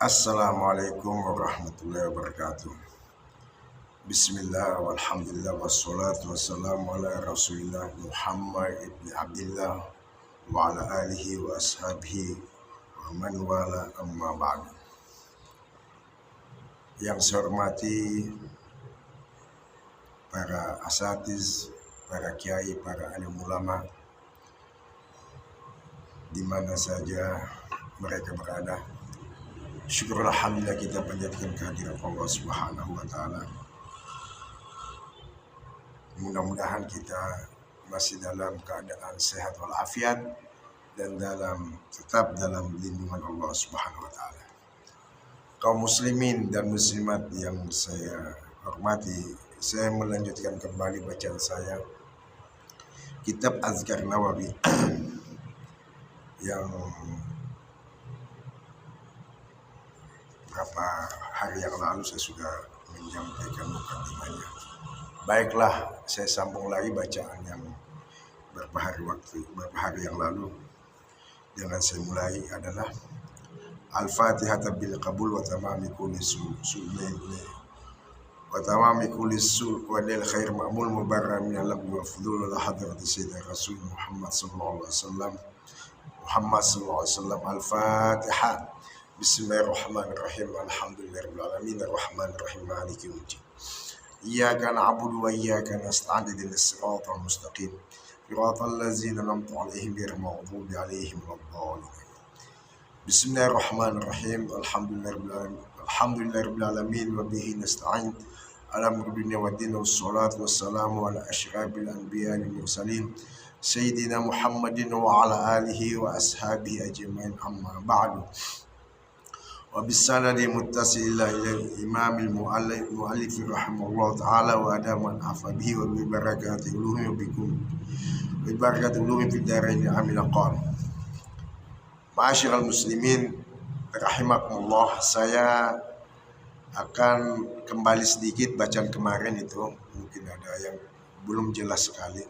Assalamualaikum warahmatullahi wabarakatuh. Bismillah walhamdulillah wassalatu wassalamu ala rasulillah Muhammad ibn Abdullah wa ala alihi wa ashabihi wa man wala amma ba'du. Yang saya hormati para asatiz, para kiai, para alim ulama di mana saja mereka berada. Syukur alhamdulillah kita panjatkan kehadiran Allah Subhanahu wa taala. Mudah-mudahan kita masih dalam keadaan sehat walafiat dan tetap dalam lindungan Allah Subhanahu wa taala. Kaum muslimin dan muslimat yang saya hormati, saya melanjutkan kembali bacaan saya kitab Azkar Nawawi yang beberapa hari yang lalu saya sudah menyampaikan mukadimahnya. Baiklah, saya sambung lagi bacaan yang beberapa hari yang lalu. Dengan saya mulai adalah Al-Fatihah bil qabul wa tamami kulli sulmin wa tamami kulli sul wa lil khair ma'mul mubarra min al-lagwi wa fudul hadrati sayyidina Rasul Muhammad sallallahu alaihi wasallam. Al-Fatihah. Bismillahirrahmanirrahim. Alhamdulillahirabbil alamin arrahmanirrahim maliki yaumiddin. Iyyaka na'budu wa iyyaka nasta'in ihdinas siratal mustaqim. Siratal ladzina an'amta 'alaihim ghairil maghdubi 'alaihim waladdallin. Bismillahirrahmanirrahim. Alhamdulillahirabbil alamin wa bihi nasta'in ala umuri dunya waddin wassalatu wassalamu ala asyrafil anbiya'i wal mursalin sayyidina Muhammadin wa ala alihi wa ashabihi ajmain amma ba'du. وبالسند متصل إلى الإمام المؤلف رحمه الله تعالى وأدام العفو به وببركات علومه وبكم وببركات علومه في الدارين آمين. قال Ma'asyiral muslimin rahimakumullah, saya akan kembali sedikit bacaan kemarin itu, mungkin ada yang belum jelas sekali.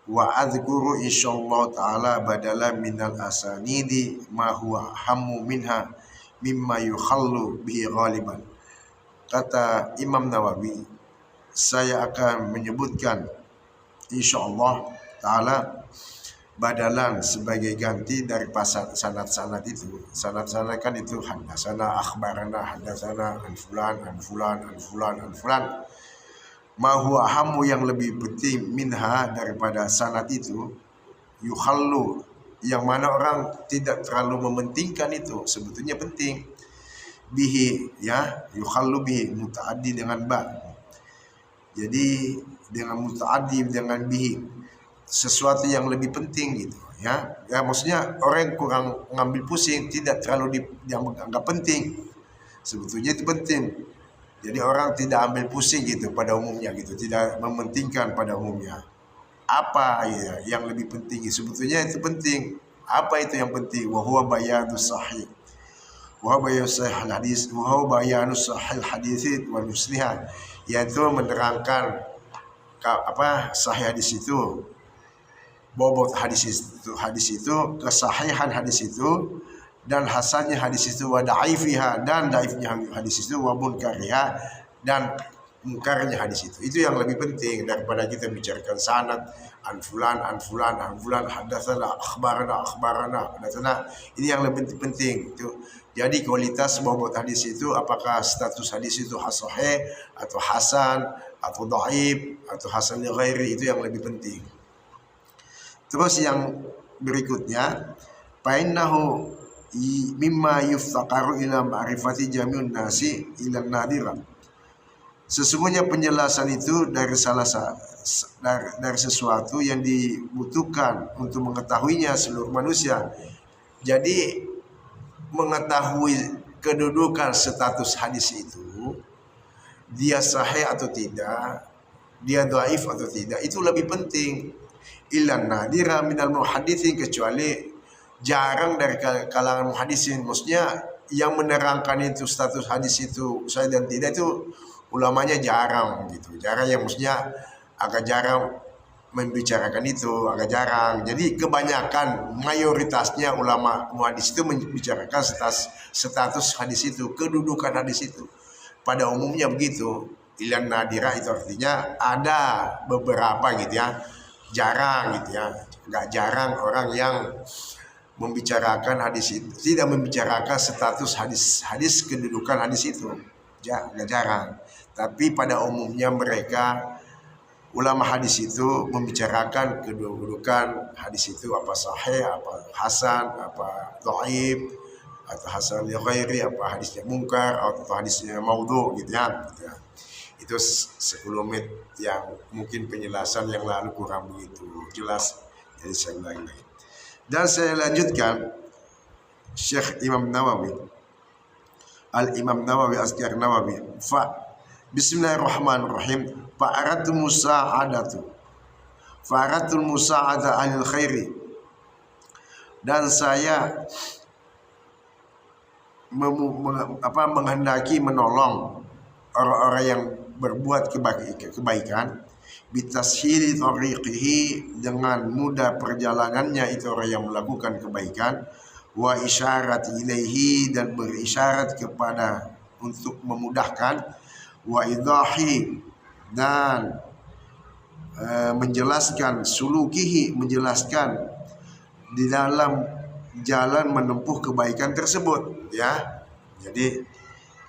Wa adzkuru insyaallah taala badala minal asanidi ma huwa hammu minha mimma yukhallu bihi ghaliban. Kata Imam Nawawi, saya akan menyebutkan insyaallah taala badalan sebagai ganti dari sanad-sanad itu. Sanad-sanad kan itu hadasana, akhbarana, hadasana, an fulan, an fulan, an fulan, an fulan. Ma huwa hammu, yang lebih penting, minha, daripada sanad itu, yukhallu, yang mana orang tidak terlalu mementingkan itu, sebetulnya penting. Bihi, ya, yukhallu bihi, mutaaddi dengan ba. Jadi dengan mutaaddi dengan bihi, sesuatu yang lebih penting gitu, ya. Ya maksudnya orang yang kurang ngambil pusing, tidak terlalu dianggap penting. Sebetulnya itu penting. Jadi orang tidak ambil pusing gitu pada umumnya gitu, tidak mementingkan pada umumnya. Apa ya yang lebih penting? Sebetulnya itu penting. Apa itu yang penting? Wa huwa bayanus sahih. Wa huwa bayanus sahih hadis, wa huwa bayanus sahih hadis wa nusliha, yaitu menerangkan sahih hadis itu, bobot hadis itu, kesahihan hadis itu, dan hasannya hadis itu, wa da'ifiha, dan daifnya hadis itu, wa munkariha, dan mungkarnya hadis itu. Itu yang lebih penting daripada kita bicarakan sanad, an fulan, hadatsana, akhbarana, hadatsana. Ini yang lebih penting itu. Jadi kualitas bobot hadis itu, apakah status hadis itu sahih atau hasan atau dhaif atau hasan li ghairi, itu yang lebih penting. Terus yang berikutnya, fainnahu mimma yuftaqaru ila ma'rifati jami'un nasi ila nadira. Sesungguhnya penjelasan itu dari sesuatu yang dibutuhkan untuk mengetahuinya seluruh manusia. Jadi mengetahui kedudukan status hadis itu, dia sahih atau tidak, dia dhaif atau tidak, itu lebih penting. Ilan nadira minal muhaditsin, kecuali jarang dari kalangan muhadisin, maksudnya yang menerangkan itu status hadis itu sahih dan tidak, itu ulamanya jarang gitu. Jarang, yang maksudnya agak jarang membicarakan itu agak jarang. Jadi kebanyakan mayoritasnya ulama muhadis itu membicarakan status hadis itu, kedudukan hadis itu. Pada umumnya begitu. Ilan nadira itu artinya ada beberapa gitu ya, jarang gitu ya, nggak jarang orang yang membicarakan hadis itu, tidak membicarakan status hadis kedudukan hadis itu, nggak jarang. Tapi pada umumnya mereka ulama hadis itu membicarakan kedudukan hadis itu, apa sahih, apa hasan, apa dhaif, atau hasan li ghairi, apa hadisnya mungkar atau hadisnya maudhu gitu ya. Itu sekelumit yang mungkin penjelasan yang lalu kurang begitu jelas, jadi saya ulangi lagi. Dan saya lanjutkan, Syekh Imam Nawawi, Al-Imam Nawawi Asghar Nawawi, Bismillahirrahmanirrahim. Fa'aratul musa'ada anil khairi, dan saya menghendaki menolong orang-orang yang berbuat kebaikan, bitashili tariqihi, dengan mudah perjalanannya itu orang yang melakukan kebaikan, wa isyarat ilaihi, dan berisyarat kepada untuk memudahkan, wa idahi, dan menjelaskan, sulukihi, menjelaskan di dalam jalan menempuh kebaikan tersebut ya. Jadi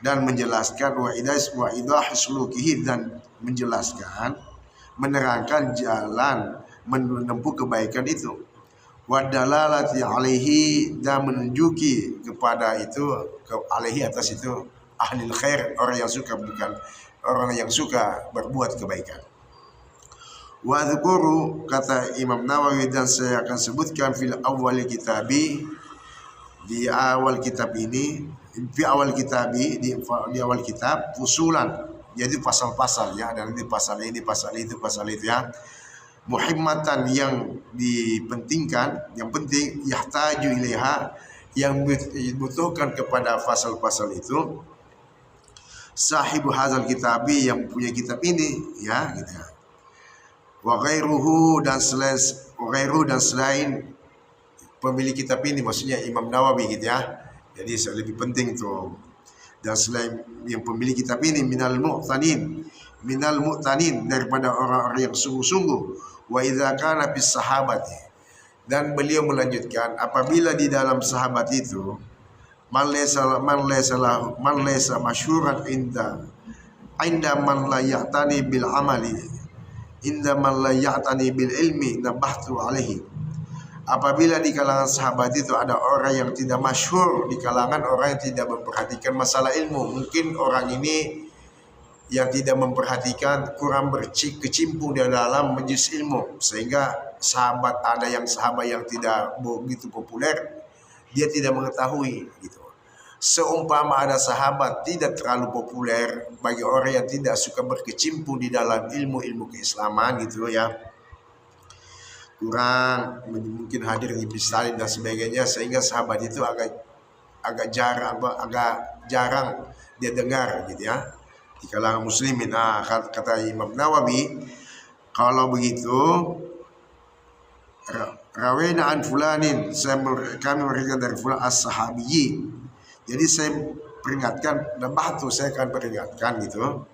dan menjelaskan wa idah sulukihi, dan menjelaskan, menerangkan jalan menempuh kebaikan itu, wa dalalati alaihi, dan menunjuki kepada itu, alaihi atas itu, ahlil khair, orang yang suka, bukan orang yang suka berbuat kebaikan. Wa dzkuru, kata Imam Nawawi, dan saya akan sebutkan fil awwal kitabi, di awal kitab ini, di awal kitab fusulan, jadi pasal-pasal ya, dan di pasal ini, pasal itu ya, muhimmatan, yang dipentingkan, yang penting, yahtaju ilaiha, yang dibutuhkan kepada pasal-pasal itu, sahibu hadzal kitabi, yang punya kitab ini ya gitu ya, wa ghairuhu, dan selain pemilik kitab ini, maksudnya Imam Nawawi gitu ya. Jadi lebih penting tuh, dan selain yang pemilik kitab ini, minal mu'tanin, daripada orang-orang yang sungguh-sungguh, wa idza kana fis sahabati, dan beliau melanjutkan, apabila di dalam sahabat itu, man laysa masyhuran inda man la ya'tani bil amali, inda man la ya'tani bil ilmi, nabahtu alaihi. Apabila di kalangan sahabat itu ada orang yang tidak masyhur, di kalangan orang yang tidak memperhatikan masalah ilmu, mungkin orang ini yang tidak memperhatikan, kurang berkecimpung di dalam majelis ilmu, sehingga ada sahabat yang tidak begitu populer, dia tidak mengetahui gitu. Seumpama ada sahabat tidak terlalu populer bagi orang yang tidak suka berkecimpung di dalam ilmu keislaman gitu ya, kurang mungkin hadir di salim dan sebagainya, sehingga sahabat itu agak jarang dia dengar gitu ya di kalangan muslimin. Nah, kata Imam Nawawi, kalau begitu, rawena an fulanin, kami meriwayatkan dari fulan as-sahabiyyi. Jadi saya peringatkan, dan bahtu saya akan peringatkan gitu,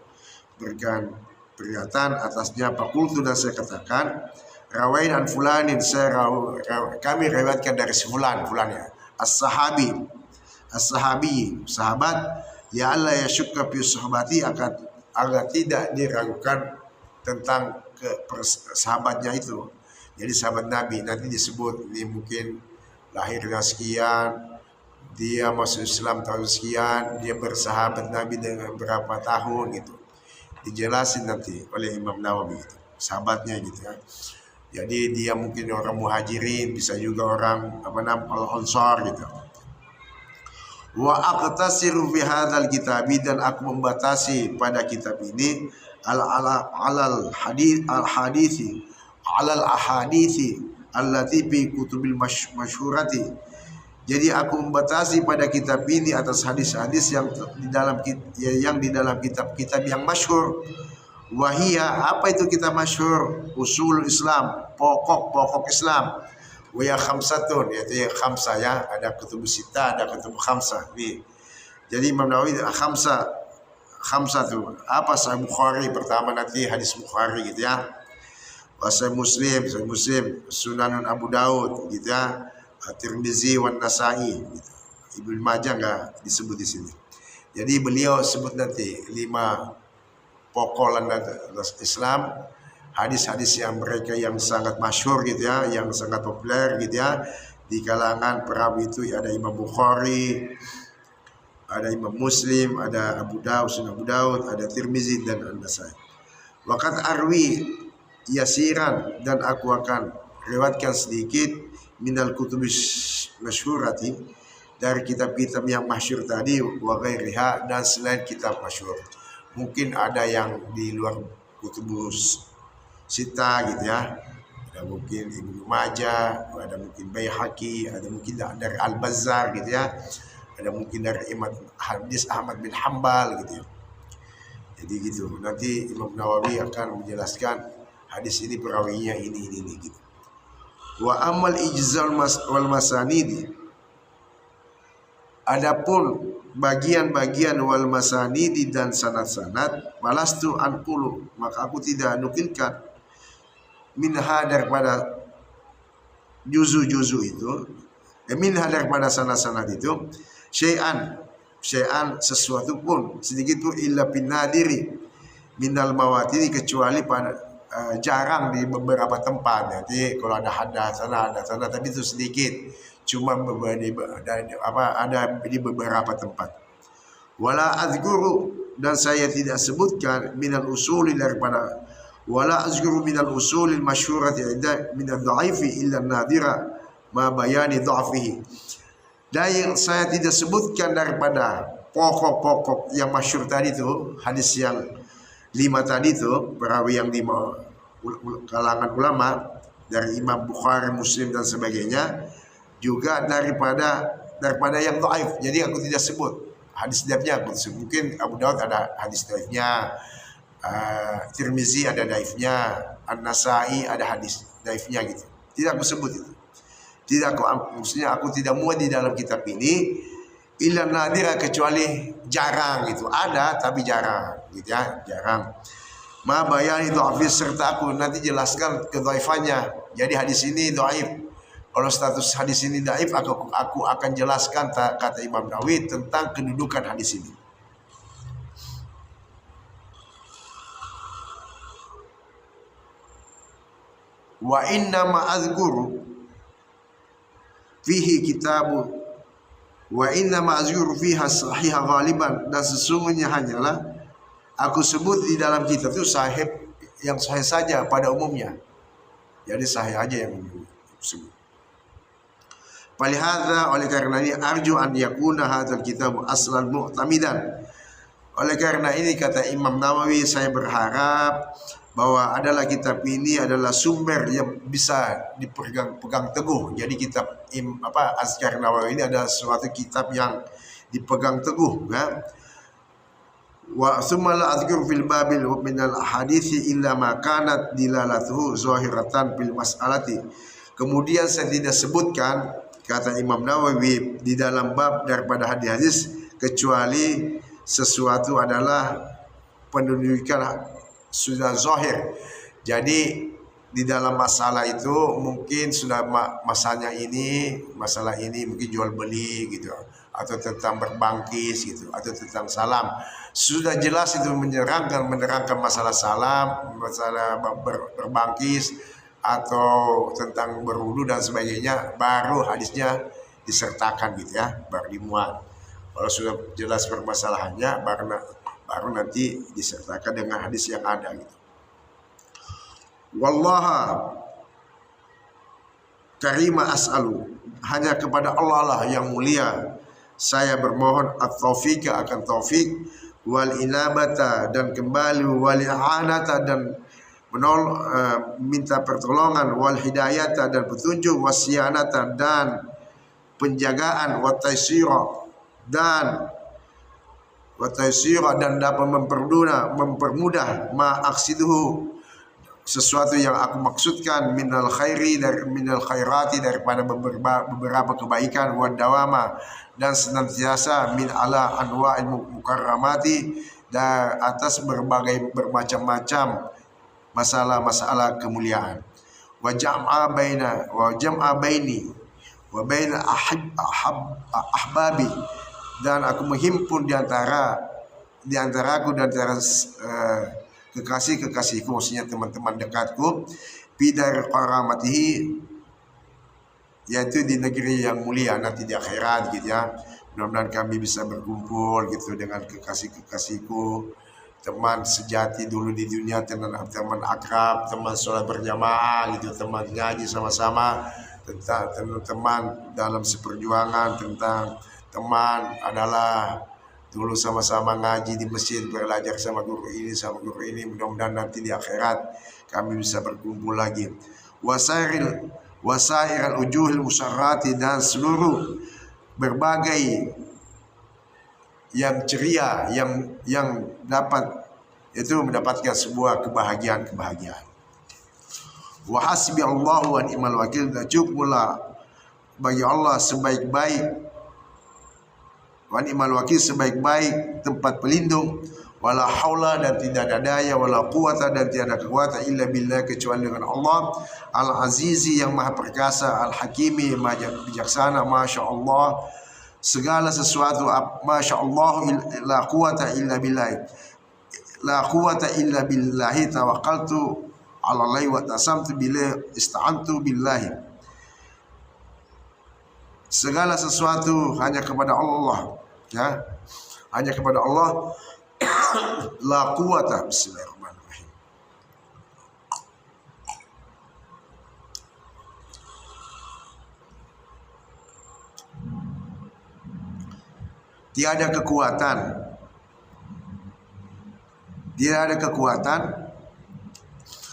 berikan peringatan atasnya. Fakultu, dan saya katakan, rawain an fulanin, kami riwayatkan dari si fulan ya, as-sahabi, sahabat, ya Allah ya syukka fi sahabati, agar tidak diragukan tentang sahabatnya itu. Jadi sahabat Nabi nanti disebut, ini mungkin lahir dengan sekian, dia masuk Islam tahun sekian, dia bersahabat Nabi dengan berapa tahun gitu, dijelasin nanti oleh Imam Nawawi itu, sahabatnya gitu ya. Jadi dia mungkin orang muhajirin, bisa juga orang al-ansar gitu. Wa aqtasiru fi hadzal kitabi, dan aku membatasi pada kitab ini alal ahadithi allati fi kutubil masyhurati. Jadi aku membatasi pada kitab ini atas hadis-hadis yang di dalam kitab-kitab yang masyhur. Wahia, apa itu kitab masyhur? Usul Islam, pokok-pokok Islam. Waya khamsatun, yaitu khamsah ya, ada kutub sita, ada kutub khamsah. Jadi Imam Nawawi khamsah tuh apa? Sahih Bukhari pertama, nanti hadis Bukhari gitu ya. Sahih Muslim, Sunanun Abu Daud gitu ya. Tirmizi wan Nasa'i gitu. Ibnu Majah enggak disebut di sini. Jadi beliau sebut nanti 5 pokok landasan Islam, hadis-hadis yang mereka yang sangat masyhur gitu ya, yang sangat populer gitu ya di kalangan perawi itu. Ada Imam Bukhari, ada Imam Muslim, ada Abu Daud, Sunan Abu Daud, ada Tirmizi dan An-Nasai. Waqad arwi yasiran, dan aku akan riwayatkan sedikit minal kutubis masyhurati, dari kitab-kitab yang masyhur tadi, wa ghairiha, dan selain kitab masyhur. Mungkin ada yang di luar kutubus sita gitu ya. Ada mungkin Ibnu Majah, ada mungkin Baihaqi, ada mungkin dari Al-Bazzar gitu ya. Ada mungkin dari Imam Hadis Ahmad bin Hambal gitu ya. Jadi gitu. Nanti Imam Nawawi akan menjelaskan hadis ini perawinya ini gitu. Wa amal ijzal wal masanidi, adapun bagian-bagian wal masanidi dan sanad-sanad, balastu anqulu, maka aku tidak nukilkan minha, daripada juzu-juzu itu, minha daripada sanad-sanad itu, syai'an sesuatu pun sedikit pun, illa binadiri minal mawatiri, kecuali pada jarang di beberapa tempat. Jadi kalau ada sana, tapi itu sedikit, cuma ada di beberapa tempat. Wala azguru, dan saya tidak sebutkan minal usuli, daripada wala azguru minal usulil masyhurati minal dha'ifi illa nadira ma bayani dha'fihi, dan yang saya tidak sebutkan daripada pokok-pokok yang masyhur tadi itu, hadis yang 5 tadi itu, perawi yang 5 kalangan ulama, dari Imam Bukhari, Muslim dan sebagainya, juga daripada yang dhaif. Jadi aku tidak sebut hadis dhaifnya, aku sebut. Mungkin Abu Daud ada hadis dhaifnya, Tirmizi ada dhaifnya, An-Nasai ada hadis dhaifnya gitu. Tidak aku sebut itu. Maksudnya aku tidak muat di dalam kitab ini illa nadira, kecuali jarang gitu. Ada tapi jarang gitu ya, jarang. Ma bayani dhaif, serta aku nanti jelaskan kedhaifannya. Jadi hadis ini dhaif. Kalau status hadis ini dhaif, aku akan jelaskan kata Imam Nawawi tentang kedudukan hadis ini. Wa inna ma azkuru fihi kitabu wa inna ma azkuru fiha sahihah ghaliban, dan sesungguhnya hanyalah aku sebut di dalam kitab itu sahih, yang sahih saja pada umumnya. Jadi sahih aja yang disebut. Falihadza, oleh karena ini, arju an yakuna hadzal kitab aslan mu'tamidan. Oleh karena ini kata Imam Nawawi, saya berharap bahwa adalah kitab ini adalah sumber yang bisa dipegang teguh. Jadi kitab Azkar Nawawi ini adalah suatu kitab yang dipegang teguh ya. Wa summa la azkur fil babil min al ahadithi illa ma kanat dilalatuhu zahiratan fil mas'alati. Kemudian saya tidak sebutkan, kata Imam Nawawi, di dalam bab daripada hadis-hadis, kecuali sesuatu adalah penunjukan sudah zahir. Jadi di dalam masalah itu mungkin sudah masalah ini mungkin jual beli gitu, atau tentang berbangkis gitu, atau tentang salam, sudah jelas itu menerangkan masalah salam, masalah berbangkis, atau tentang berwudu dan sebagainya, baru hadisnya disertakan gitu ya, baru dimuat. Kalau sudah jelas permasalahannya, baru nanti disertakan dengan hadis yang ada gitu. Wallaha karima as'alu, hanya kepada Allah lah yang mulia saya bermohon, at-taufiqa, akan taufik, wal inabata, dan kembali, wal i'anata, dan minta pertolongan, wal hidayata, dan petunjuk, wasyanata, dan penjagaan, wa taysira, dan wa taysira dan dapat mempermudah ma aqsiduhu sesuatu yang aku maksudkan minal khairati daripada beberapa kebaikan, wa dawama dan senantiasa min ala anwa'il mukarramati dan atas bermacam-macam masalah-masalah kemuliaan, wa jam'a baini wa baina ahbabi dan aku menghimpun di antaraku dan antara kekasih-kekasihku, maksudnya teman-teman dekatku, bidar karamatihi, yaitu di negeri yang mulia nanti di akhirat gitu ya. Mudah-mudahan kami bisa berkumpul gitu dengan kekasih-kekasihku, teman sejati dulu di dunia, teman akrab, teman sholat berjamaah gitu, teman ngaji sama-sama, tentang teman dalam seperjuangan, tentang teman adalah dulu sama-sama ngaji di masjid, belajar sama guru ini sama guru ini. Mudah-mudahan nanti di akhirat kami bisa berkumpul lagi. Wasairil ujuhil musyarrati dan seluruh berbagai yang ceria yang dapat itu mendapatkan sebuah kebahagiaan. Wa hasbi Allahu wa ni'mal wakil, dan cukuplah bagi Allah sebaik-baik wa ni'mal wakil sebaik-baik tempat pelindung, wala haula dan tidak ada daya, wala quwata dan tiada kekuatan illa billah kecuali dengan Allah, al-azizi yang maha perkasa, al-hakimi maha bijaksana, masya Allah segala sesuatu, masya Allah, la quwata illa billah, la quwata illa billahi tawakkaltu ala Allah wa tasamtu billahi ista'antu billahi, segala sesuatu hanya kepada Allah ya, hanya kepada Allah. La quwata, bismillahirrahmanirrahim. Tiada kekuatan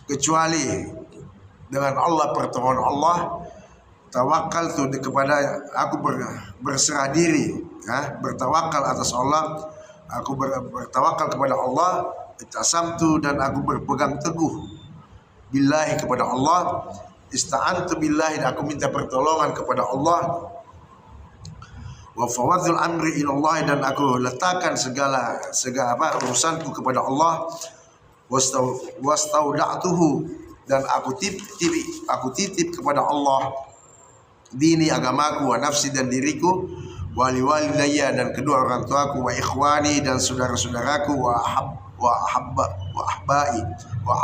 kecuali dengan Allah, pertolongan Allah. Tawakal tu kepada aku berserah diri ya, bertawakal atas Allah, aku bertawakal kepada Allah, itasamtu dan aku berpegang teguh billahi kepada Allah, ista'antu billahi dan aku minta pertolongan kepada Allah, wa fawadhul amri ila Allah dan aku letakkan segala urusanku kepada Allah, wastauda'tuhu dan aku titip kepada Allah dini agamaku, wa nafsi dan diriku, wali walidayya dan kedua orang tuaku, wa ikhwani dan saudara-saudaraku, wa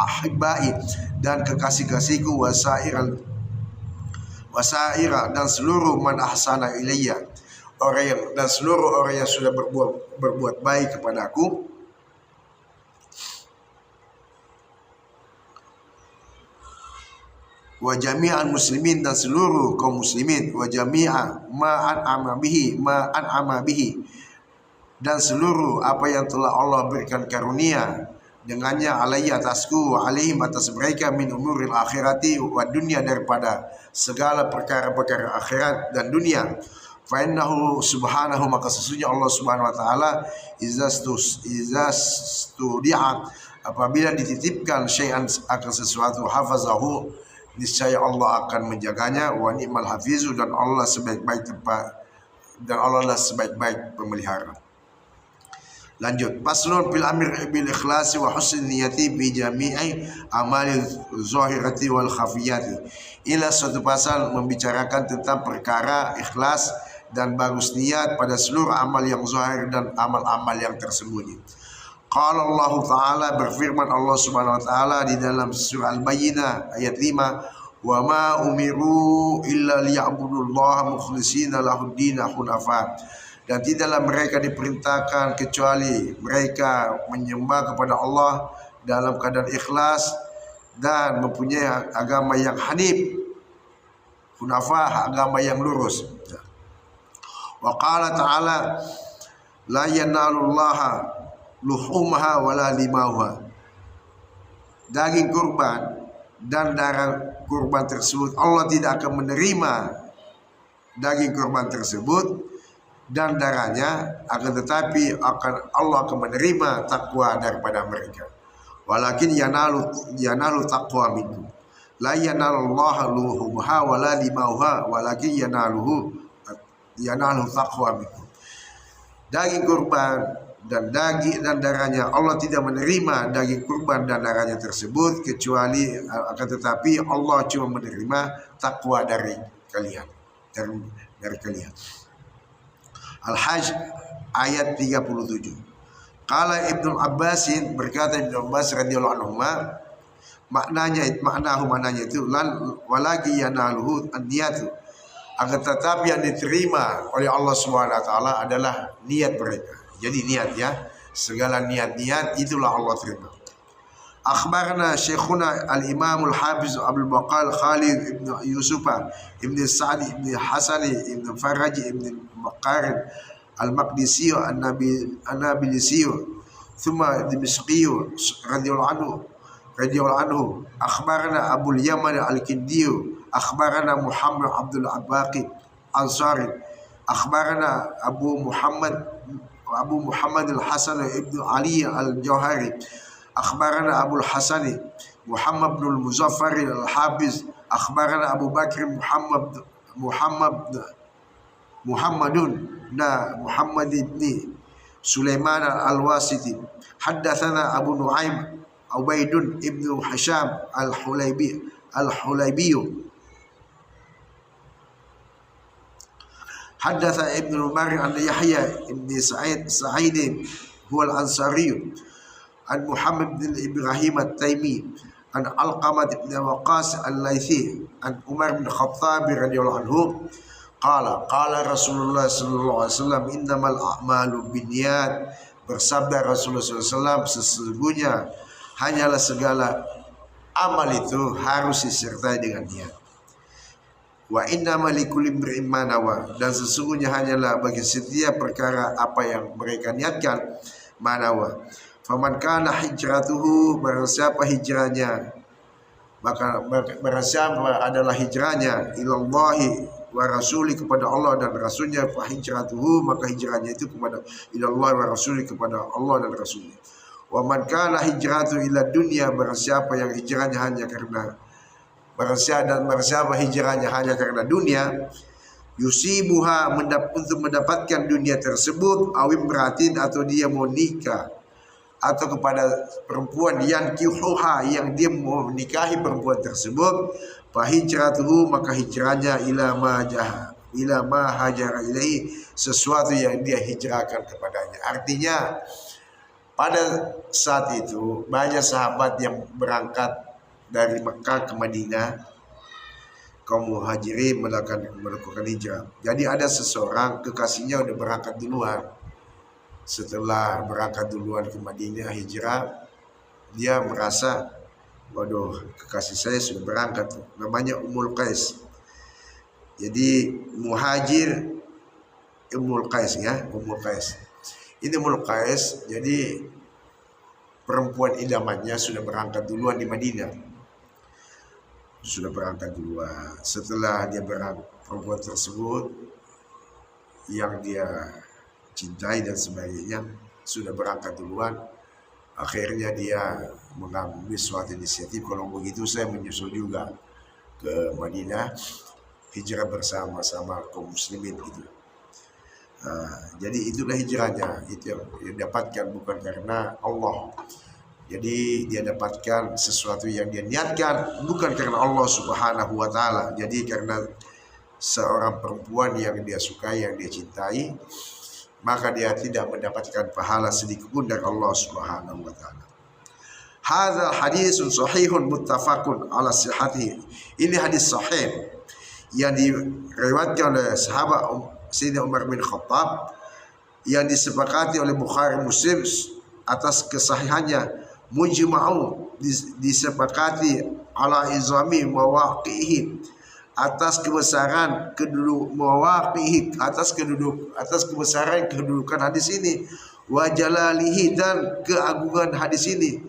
ahibbai dan kekasih-kasihku, wasaira dan seluruh man ahsana ilayya dan seluruh orang yang sudah berbuat baik kepadaku, wa jami'al muslimin dan seluruh kaum muslimin, wa jami'a ma an'ama bihi dan seluruh apa yang telah Allah berikan karunia dengannya alayya atasku, wa alaihim atas mereka, min umuril akhirati wa dunya daripada segala perkara-perkara akhirat dan dunia. Fa innahu subhanahu maka sesungguhnya Allah subhanahu wa ta'ala izastudi'at apabila dititipkan syai'an akan sesuatu, hafazahu niscaya Allah akan menjaganya, wa ni'mal hafizu dan Allah sebaik-baik pemelihara. Lanjut, faslun fil amr bil ikhlasi wa husni niyati bi jami'i amali zahirati wal khafiyati. Ila suatu pasal membicarakan tentang perkara ikhlas dan bagus niat pada seluruh amal yang zahir dan amal-amal yang tersembunyi. Qala Allah Ta'ala, berfirman Allah Subhanahu wa Ta'ala di dalam surah Al-Bayyinah ayat 5, wa ma umiru illa liya'budullaha mukhlishina lahuddina hunafa, dan tidaklah mereka diperintahkan kecuali mereka menyembah kepada Allah dalam keadaan ikhlas dan mempunyai agama yang hanif, hunafa agama yang lurus. Wa qala ta'ala la yanalullaha luhumaha wala limauha, daging kurban dan darah kurban tersebut Allah tidak akan menerima daging kurban tersebut dan darahnya, akan tetapi Allah akan menerima takwa daripada mereka. Walakin yanalu taqwa minkum. La yanalullahu luhumha wala dimauha walakin yanalu taqwa minkum. Daging kurban dan darahnya, Allah tidak menerima daging kurban dan darahnya tersebut, kecuali akan tetapi Allah cuma menerima takwa dari kalian, dari kalian. Al-Hajj ayat 37. Qala Ibnu Abbasin, berkata Ibnu Abbas radhiyallahu anhu, maknanya itu walaki yanaluhu an-niyatu, akan tetapi yang diterima oleh Allah Subhanahu wa taala adalah niat mereka. Jadi niat, ya, segala niat itulah Allah terima. Akhbarana Syekhuna al-Imam al-Hafiz Abdul Baqal Khalid ibn Yusuf ibn Sa'd ibn Hasan ibn Faraj ibn Maqarin al-Maqdisi an-Nabilisi thumma Dimashqi radhiyallahu anhu. Akhbarana Abu Yaman al-Kindi, akhbarana Muhammad Abdul Abaqi Ansari, akhbarana Abu Muhammad al-Hasan ibn Ali al-Jauhari, akhbarana Abu al-Hasani Muhammad bin al-Muzaffar al-Hafiz, akhbarana Abu Bakr Muhammadun Muhammad ibn Sulaiman al-Wasiti, haddatsana Abu Nuaim Ubaidun ibn Hisham al-Hulaybi haddatsa Ibnu Umar an Yahya ibn Sa'id huwa al-Ansari an Muhammad bin Ibrahim at-Taimi an Alqamah ibn Waqqas al-Laythi an Umar bin Khattab radhiyallahu anhu qala Rasulullah sallallahu alaihi wasallam innamal a'malu binniyat, bersabda Rasulullah sallallahu alaihi wasallam, sesungguhnya hanyalah segala amal itu harus disertai dengan niat. Wa innamal likulli imri'in ma nawa, dan sesungguhnya hanyalah bagi setiap perkara apa yang mereka niatkan, manawa. Faman kana hijratuhu, barang siapa hijrahnya, maka barang siapa adalah hijrahnya ilallahi wa rasuli, kepada Allah dan rasulnya, fa hijratuhu, maka hijrahnya itu kepada ilallahi wa rasuli, kepada Allah dan rasulnya. Wa man kana hijratu ila dunya, barang siapa yang hijrahnya hanya karena hijrahnya hanya karena dunia, yusibuha, untuk mendapatkan dunia tersebut, awim beratin, atau dia mau nikah, atau kepada perempuan yang kihuha, yang dia mau menikahi perempuan tersebut, fahijratuhu, maka hijrahnya ila ma hajara ilaihi, sesuatu yang dia hijrahkan kepadanya. Artinya pada saat itu banyak sahabat yang berangkat dari Mekah ke Madinah, kaum muhajirin melakukan hijrah. Jadi ada seseorang, kekasihnya udah berangkat duluan. Setelah berangkat duluan ke Madinah hijrah, dia merasa, waduh, kekasih saya sudah berangkat. Namanya Ummul Qais. Jadi muhajir Ummul Qais, ya, Ummul Qais. Ini Ummul Qais, jadi perempuan idamannya sudah berangkat duluan di Madinah. Sudah berangkat duluan. Setelah dia perempuan tersebut yang dia cintai dan sebagainya sudah berangkat duluan, akhirnya dia mengambil suatu inisiatif, kalau begitu saya menyusul juga ke Madinah, hijrah bersama-sama kaum muslimin gitu. Jadi itulah hijrahnya, itu yang didapatkan bukan karena Allah. Jadi dia dapatkan sesuatu yang dia niatkan bukan karena Allah Subhanahu wa taala. Jadi karena seorang perempuan yang dia sukai, yang dia cintai, maka dia tidak mendapatkan pahala sedikit pun dari Allah Subhanahu wa taala. Hadza hadisun sahihun muttafaqun ala sihhatihi. Ini hadis sahih yang diriwayatkan oleh sahabat Sayyidina Umar bin Khattab, yang disepakati oleh Bukhari Muslim atas kesahihannya. Mujma'u, disepakati ala izami mawaqihi, atas kebesaran mawaqihi, atas kebesaran kedudukan hadis ini, wa jalalihi, dan keagungan hadis ini,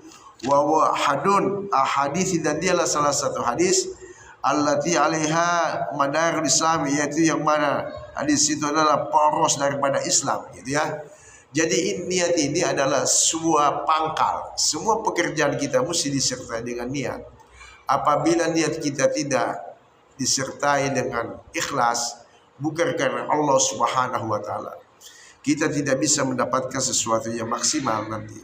wa wahadun ahadits, dan dialah salah satu hadis allati alaiha madarul Islam, yaitu yang mana hadis itu adalah poros daripada Islam, gitu ya. Jadi niat ini adalah sebuah pangkal. Semua pekerjaan kita mesti disertai dengan niat. Apabila niat kita tidak disertai dengan ikhlas, bukan karena Allah Subhanahu wa taala, kita tidak bisa mendapatkan sesuatu yang maksimal nanti.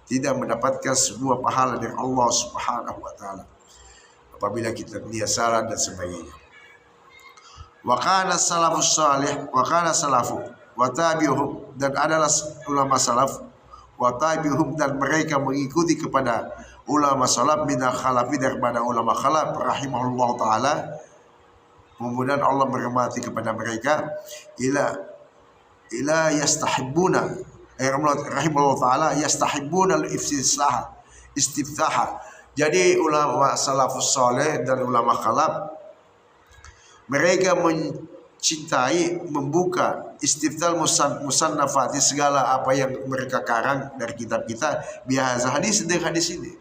Tidak mendapatkan sebuah pahala dari Allah Subhanahu wa taala apabila kita niat salah dan sebagainya. Wa kana salafus salih wa kana salafu wa tabi'uhum, dan adalah ulama salaf, wa tabi'uhum, dan mereka mengikuti kepada ulama salaf, minal khalafi, daripada ulama khalaf rahimahullah taala, kemudian Allah merahmati kepada mereka, ila yastahibbuna rahimahullah taala yastahibbuna al-istiftaha. Jadi ulama salafus saleh dan ulama khalaf, mereka mencintai membuka istiftal musannafati, segala apa yang mereka karang dari kitab kita, biasa hadis dengan hadis ini.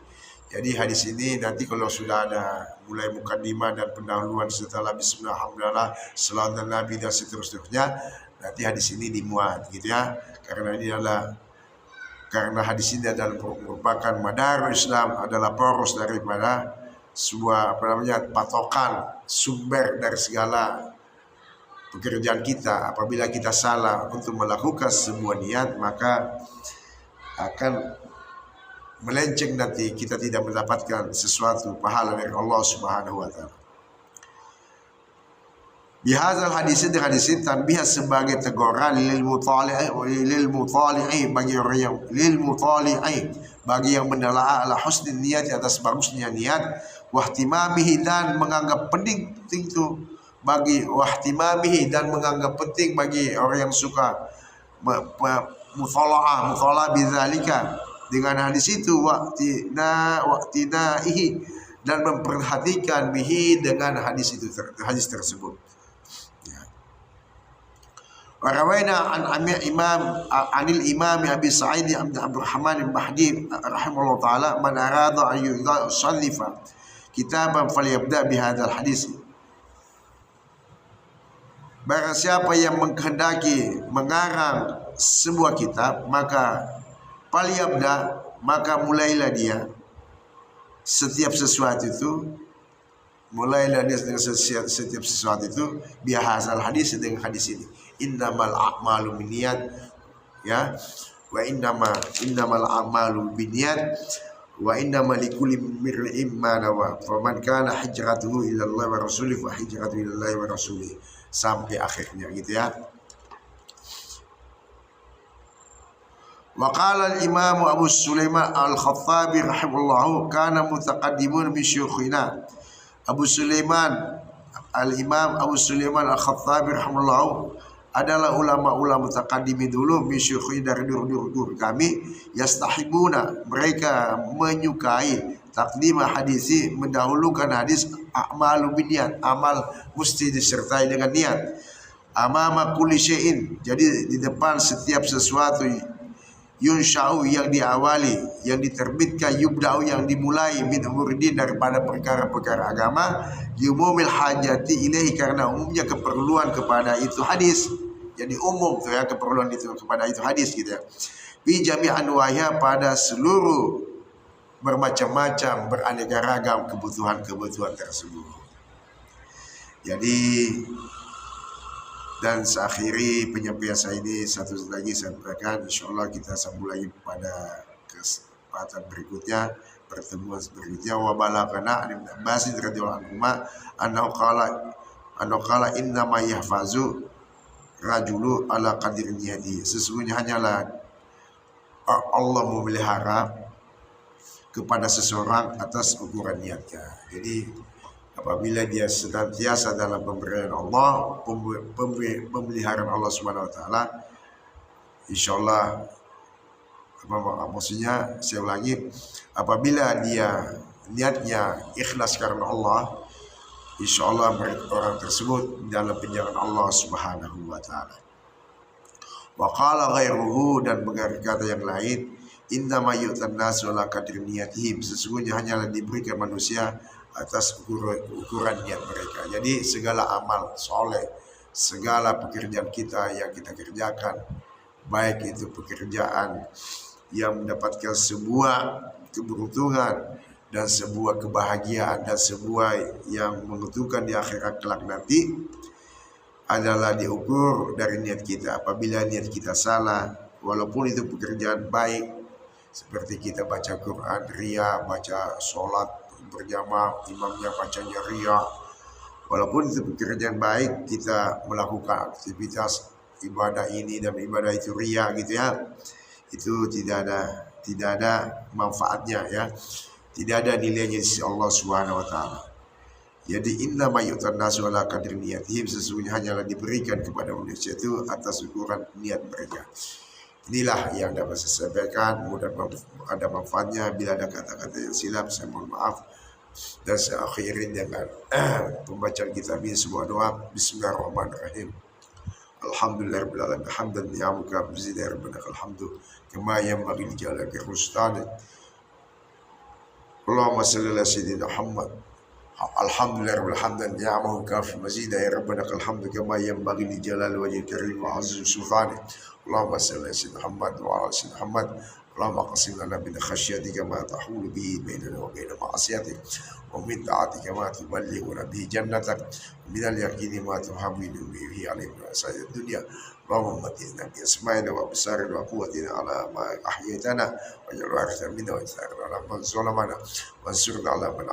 Jadi hadis ini nanti kalau sudah ada mulai mukaddimah dan pendahuluan setelah bismillah, alhamdulillah, salawat nabi dan seterusnya, nanti hadis ini dimuat, gitu ya. Karena hadis ini adalah merupakan madarul Islam, adalah poros daripada sebuah patokan sumber dari segala pekerjaan kita. Apabila kita salah untuk melakukan sebuah niat, maka akan melenceng, nanti kita tidak mendapatkan sesuatu pahala dari Allah Subhanahu wa taala. Bihadzal hadis ini tanbih sebagai teguran lil mutali'i bagi yang menelaah ala husni niat, atas bagusnya niat, wahtimamihi, dan menganggap penting itu bagi orang yang suka muthala'ah bidzalika, dengan hadis itu, waqtinaihi, dan memperhatikan bihi, dengan hadis tersebut. Warawaina anil imam Abi Sa'id Abdurrahman al-Mahdi rahimahullah taala, man arada an yusallifa kitaban falyabda bihadzal hadis. Barang siapa yang menghendaki mengarang sebuah kitab, maka falyabda, maka mulailah dia setiap sesuatu itu, bihadzal hadis, dengan hadis ini. Innamal a'malu binniyat, ya, wa innamal a'malu binniyat wa innamal likulli imrin ma nawa, faman kana hijratuhu ila Allah wa rasulih fa hijratuhu ila Allah wa rasulih, sampai akhirnya, gitu ya. Wa qala al-imam Abu Sulaiman al-Khattabi rahimahullah, kana mutaqaddimun min syuyukhina. Al-imam Abu Sulaiman al-Khattabi rahimahullah adalah ulama-ulama mutaqaddimi dulu, misyukhi, dari dur kami, yastahibuna, mereka menyukai, takdimah hadisi, mendahulukan hadis, a'malu binniyat, amal mesti disertai dengan niat, amama kulli syai'in, jadi di depan setiap sesuatu, yunsha'u, yang diawali, yang diterbitkan, yubda'u, yang dimulai, min umuridin, daripada perkara-perkara agama, yumumil hajati ilaihi, karena umumnya keperluan kepada itu hadis. Jadi umum tuh ya, keperluan itu kepada itu hadis, gitu ya. Bi jami' anwa'ha, pada seluruh bermacam-macam, beraneka ragam kebutuhan tersebut. Jadi, dan seakhiri penyampaian saya ini, satu lagi saya sampaikan, insyaallah kita sambung lagi pada kesempatan berikutnya, pertemuan berikutnya. Wa balagana an Ibnu Abbas radhiyallahu anhu annahu qala inna ma yahfazu rajulu ala qadri niyati, sesungguhnya hanyalah Allah memelihara kepada seseorang atas ukuran niatnya. Jadi apabila dia senantiasa dalam pemberian Allah, pemeliharaan Allah Subhanahu wa taala, insyaallah, maksudnya saya ulangi, apabila dia niatnya ikhlas karena Allah, insyaallah orang tersebut dalam penjagaan Allah Subhanahu wa taala. Wa qala ghairuhu, dan berkata yang lain, inna ma yu'tan nasu ala qadri niyatihim, sesungguhnya hanyalah diberikan manusia atas ukuran niat mereka. Jadi segala amal soleh, segala pekerjaan kita yang kita kerjakan, baik itu pekerjaan yang mendapatkan sebuah keberuntungan dan sebuah kebahagiaan dan sebuah yang menguntungkan di akhirat kelak nanti, adalah diukur dari niat kita. Apabila niat kita salah, walaupun itu pekerjaan baik, seperti kita baca Quran ria, baca sholat berjamaah imamnya bacanya ria, walaupun itu pekerjaan baik, kita melakukan aktivitas ibadah ini dan ibadah itu ria gitu ya, itu tidak ada manfaatnya ya, tidak ada nilainya di sisi Allah Subhanahu wa taala. Jadi inna ma yu'tan nasu ala qadri niyatihim, sesungguhnya hanyalah diberikan kepada manusia itu atas ukuran niat mereka. Inilah yang dapat saya sampaikan, mudah ada manfaatnya. Bila ada kata-kata yang silap, saya mohon maaf. Dan saya akhirin dengan pembacaan kitab ini, sebuah doa. Bismillahirrahmanirrahim. Alhamdulillahirabbil alamin hamdan ni'amuka bizida rabbana alhamdu kama yanbaghi li jalalika rustan. Allahumma shalli ala sayyidina Muhammad. Alhamdulillahirabbil hamdan ni'amuka fi mazida ya rabbana alhamdu kama yanbaghi li jalali wajhika karim wa azzi sultani. Allahumma shalli ala sayyidina Muhammad wa ala sayyidina Muhammad. Allahumma qasim lana min khasyatika ma tahulu bihi bainana wa baina ma'asiyatik wa min ta'atika ma tuballighuna bihi jannatak wa min al-yaqini ma tuhawwinu bihi alaina masa'ib dunya. Allahumma matina bi asma'ina wa absarina wa quwwatina ala ma ahyaytana waj'al waritha minna waj'al ala man zalamana wansurna ala man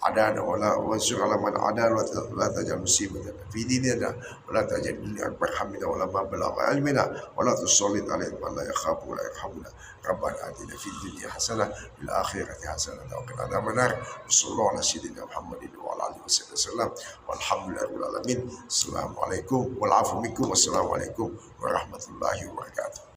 adana wala wansur ala man adana la tajal musibatana fi dinina wala tajal dunya akbar hamina wala ma balagha ilmina wala tusallit alaihim man la yakhafu wa la yarhamuna. Rabbana atina fid dunya hasanah fil akhirati hasanah wa qina adzaban nar. Sallallahu ala sayyidina Muhammadin wa ala alihi wasallam. Walhamdulillahirabbil alamin. Assalamualaikum wal afu minkum. Wassalamualaikum warahmatullahi wabarakatuh.